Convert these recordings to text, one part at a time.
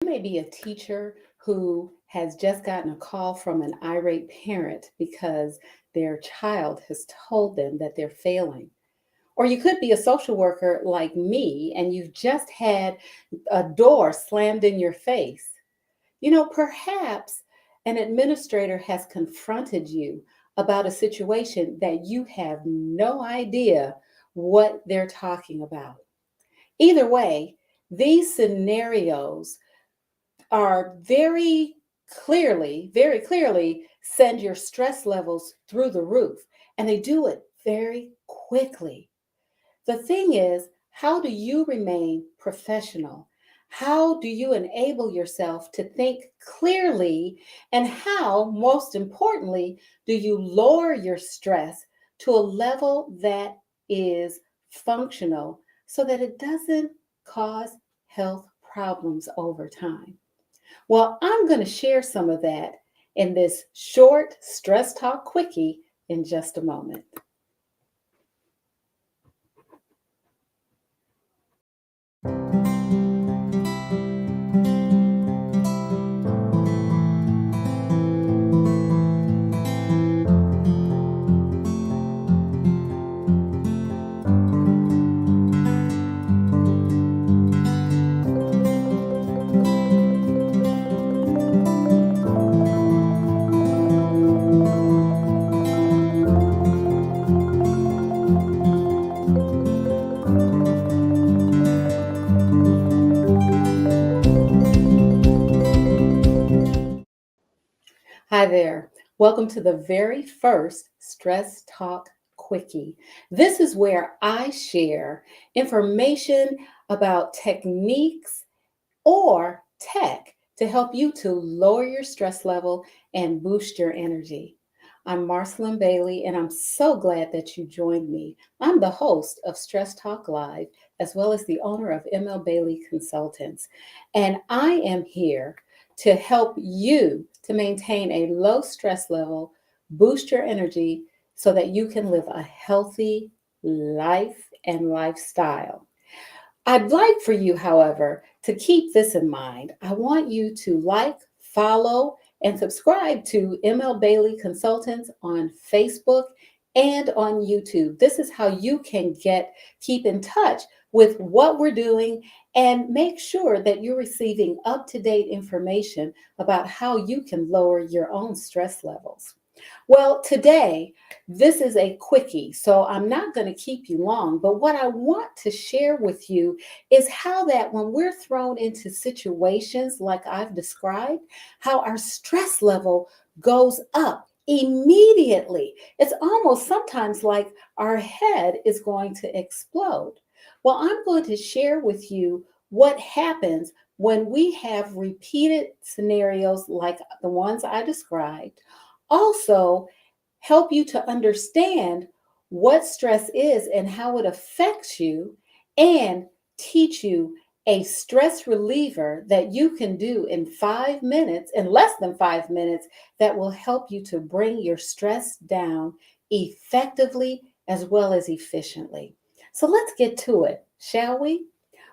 You may be a teacher who has just gotten a call from an irate parent because their child has told them that they're failing. Or you could be a social worker like me and you've just had a door slammed in your face. Perhaps an administrator has confronted you about a situation that you have no idea what they're talking about. Either way, these scenarios are very clearly send your stress levels through the roof, and they do it very quickly. The thing is, how do you remain professional? How do you enable yourself to think clearly? And how, most importantly, do you lower your stress to a level that is functional so that it doesn't cause health problems over time? Well, I'm going to share some of that in this short stress talk quickie in just a moment. Hi there. Welcome to the very first Stress Talk Quickie. This is where I share information about techniques or tech to help you to lower your stress level and boost your energy. I'm Marcelin Bailey, and I'm so glad that you joined me. I'm the host of Stress Talk Live, as well as the owner of ML Bailey Consultants. And I am here to help you to maintain a low stress level, boost your energy so that you can live a healthy life and lifestyle. I'd like for you, however, to keep this in mind. I want you to like, follow, and subscribe to ML Bailey Consultants on Facebook and on YouTube. This is how you can keep in touch with what we're doing and make sure that you're receiving up-to-date information about how you can lower your own stress levels. Well, today, this is a quickie, so I'm not going to keep you long, but what I want to share with you is how that when we're thrown into situations like I've described, how our stress level goes up immediately. It's almost sometimes like our head is going to explode. Well, I'm going to share with you what happens when we have repeated scenarios like the ones I described. Also, help you to understand what stress is and how it affects you, and teach you a stress reliever that you can do in 5 minutes, in less than 5 minutes, that will help you to bring your stress down effectively as well as efficiently. So let's get to it, shall we?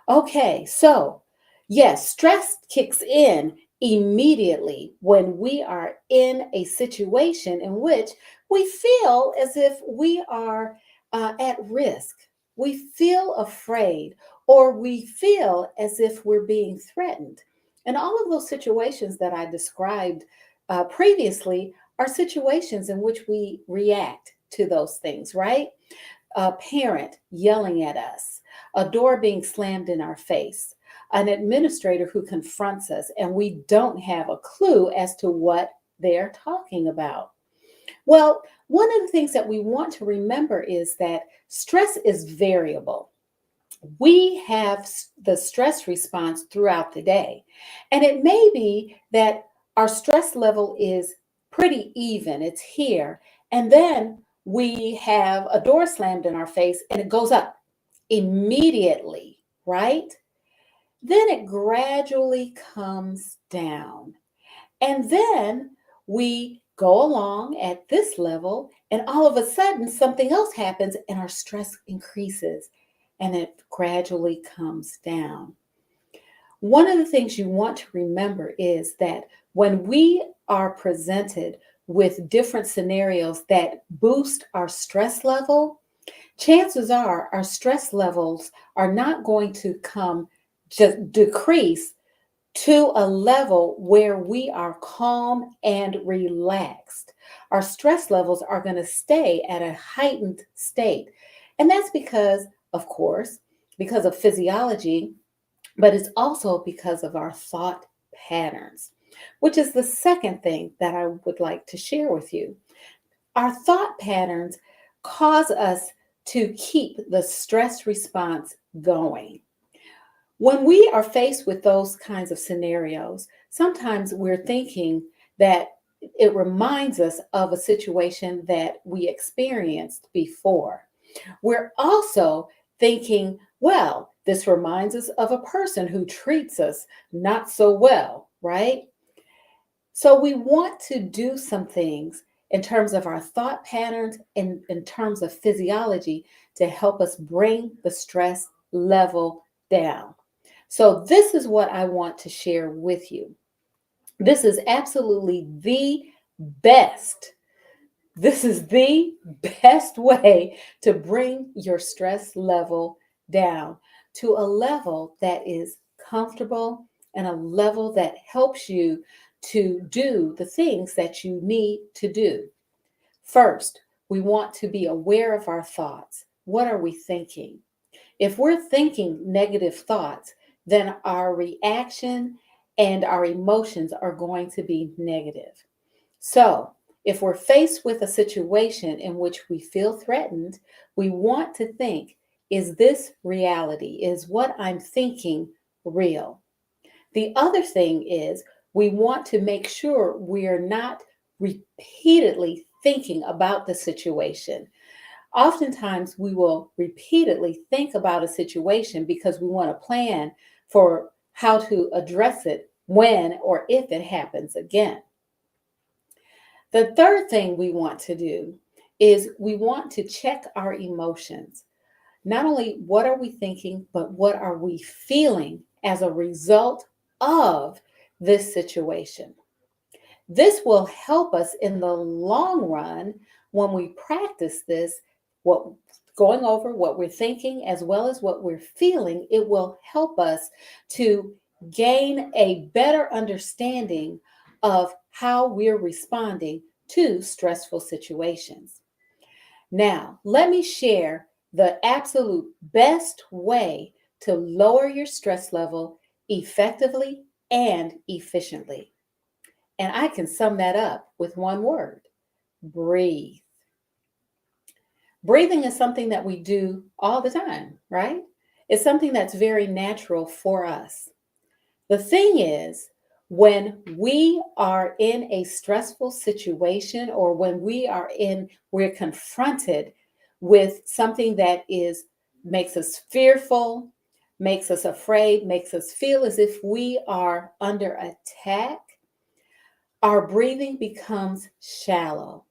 Okay, so yes, stress kicks in immediately when we are in a situation in which we feel as if we are at risk. We feel afraid, or we feel as if we're being threatened. And all of those situations that I described previously are situations in which we react to those things, right? A parent yelling at us, a door being slammed in our face, an administrator who confronts us and we don't have a clue as to what they're talking about. Well, one of the things that we want to remember is that stress is variable. We have the stress response throughout the day, and it may be that our stress level is pretty even, it's here, and then we have a door slammed in our face and it goes up immediately, right? Then it gradually comes down. And then we go along at this level, and all of a sudden, something else happens, and our stress increases and it gradually comes down. One of the things you want to remember is that when we are presented with different scenarios that boost our stress level, chances are our stress levels are not going to come just decrease to a level where we are calm and relaxed. Our stress levels are going to stay at a heightened state. And that's because, of course, because of physiology, but it's also because of our thought patterns, which is the second thing that I would like to share with you. Our thought patterns cause us to keep the stress response going. When we are faced with those kinds of scenarios, sometimes we're thinking that it reminds us of a situation that we experienced before. We're also thinking, well, this reminds us of a person who treats us not so well, right? So we want to do some things in terms of our thought patterns and in terms of physiology to help us bring the stress level down. So this is what I want to share with you. This is absolutely the best. This is the best way to bring your stress level down to a level that is comfortable and a level that helps you to do the things that you need to do. First, we want to be aware of our thoughts. What are we thinking? If we're thinking negative thoughts, then our reaction and our emotions are going to be negative. So, if we're faced with a situation in which we feel threatened, we want to think, is this reality? Is what I'm thinking real? The other thing is, we want to make sure we are not repeatedly thinking about the situation. Oftentimes, we will repeatedly think about a situation because we want to plan for how to address it when or if it happens again. The third thing we want to do is we want to check our emotions. Not only what are we thinking, but what are we feeling as a result of this situation. This will help us in the long run when we practice this, what going over what we're thinking as well as what we're feeling, it will help us to gain a better understanding of how we're responding to stressful situations. Now, let me share the absolute best way to lower your stress level effectively and efficiently. And I can sum that up with one word: breathe. Breathing is something that we do all the time, right? It's something that's very natural for us. The thing is, when we are in a stressful situation or when we're confronted with something that is makes us fearful, makes us afraid, makes us feel as if we are under attack, our breathing becomes shallow.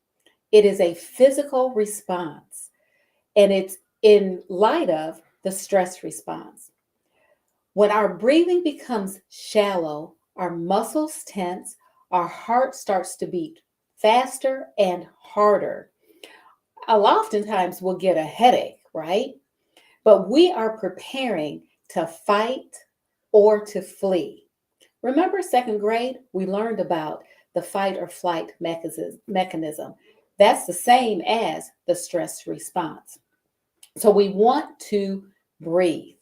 It is a physical response, and it's in light of the stress response. When our breathing becomes shallow, our muscles tense, our heart starts to beat faster and harder. Oftentimes, we'll get a headache, right? But we are preparing to fight or to flee. Remember second grade? We learned about the fight or flight mechanism. That's the same as the stress response. So we want to breathe.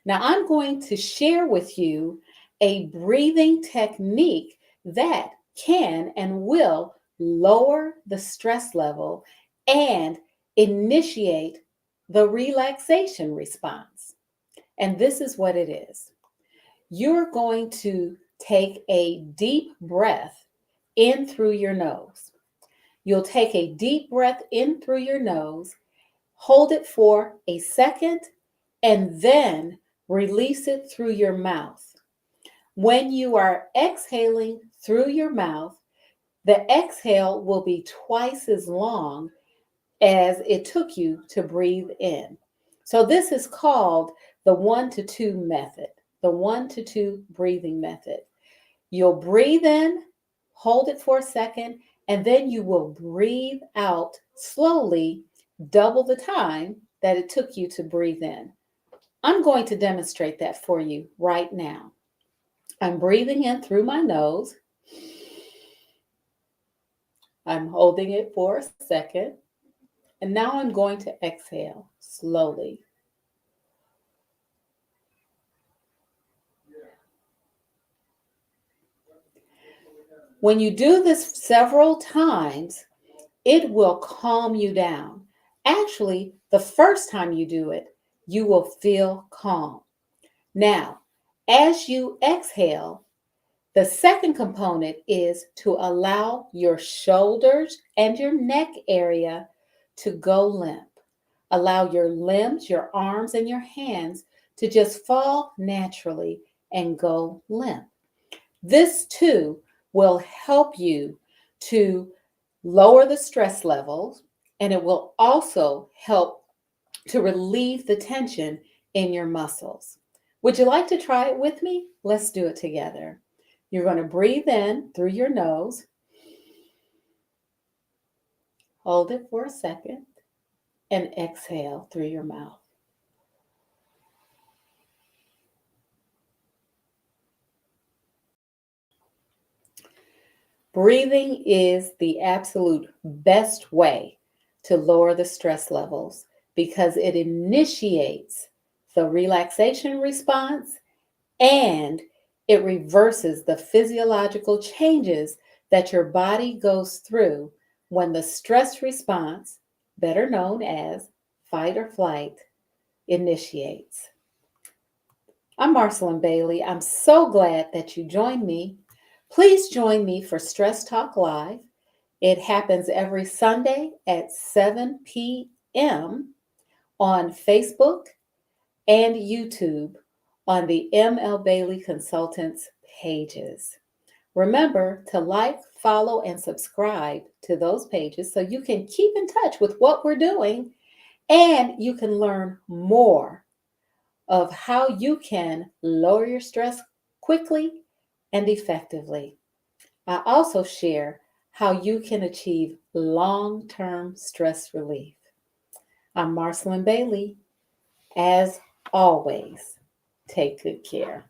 Now, I'm going to share with you a breathing technique that can and will lower the stress level and initiate the relaxation response. And this is what it is: you're going to take a deep breath in through your nose. You'll take a deep breath in through your nose, hold it for a second, and then release it through your mouth. When you are exhaling through your mouth, the exhale will be twice as long as it took you to breathe in. So this is called the 1 to 2 method. the 1 to 2 breathing method. You'll breathe in, hold it for a second, and then you will breathe out slowly, double the time that it took you to breathe in. I'm going to demonstrate that for you right now. I'm breathing in through my nose. I'm holding it for a second. And now I'm going to exhale slowly. When you do this several times, it will calm you down. Actually, the first time you do it, you will feel calm. Now, as you exhale, the second component is to allow your shoulders and your neck area to go limp. Allow your limbs, your arms, and your hands to just fall naturally and go limp. This too will help you to lower the stress levels, and it will also help to relieve the tension in your muscles. Would you like to try it with me? Let's do it together. You're going to breathe in through your nose, hold it for a second, and exhale through your mouth. Breathing is the absolute best way to lower the stress levels because it initiates the relaxation response and it reverses the physiological changes that your body goes through when the stress response, better known as fight or flight, initiates. I'm Marcelin Bailey. I'm so glad that you joined me. Please join me for Stress Talk Live. It happens every Sunday at 7 p.m. on Facebook and YouTube on the ML Bailey Consultants pages. Remember to like, follow, and subscribe to those pages so you can keep in touch with what we're doing and you can learn more of how you can lower your stress quickly and effectively. I also share how you can achieve long-term stress relief. I'm Marcelin Bailey. As always, take good care.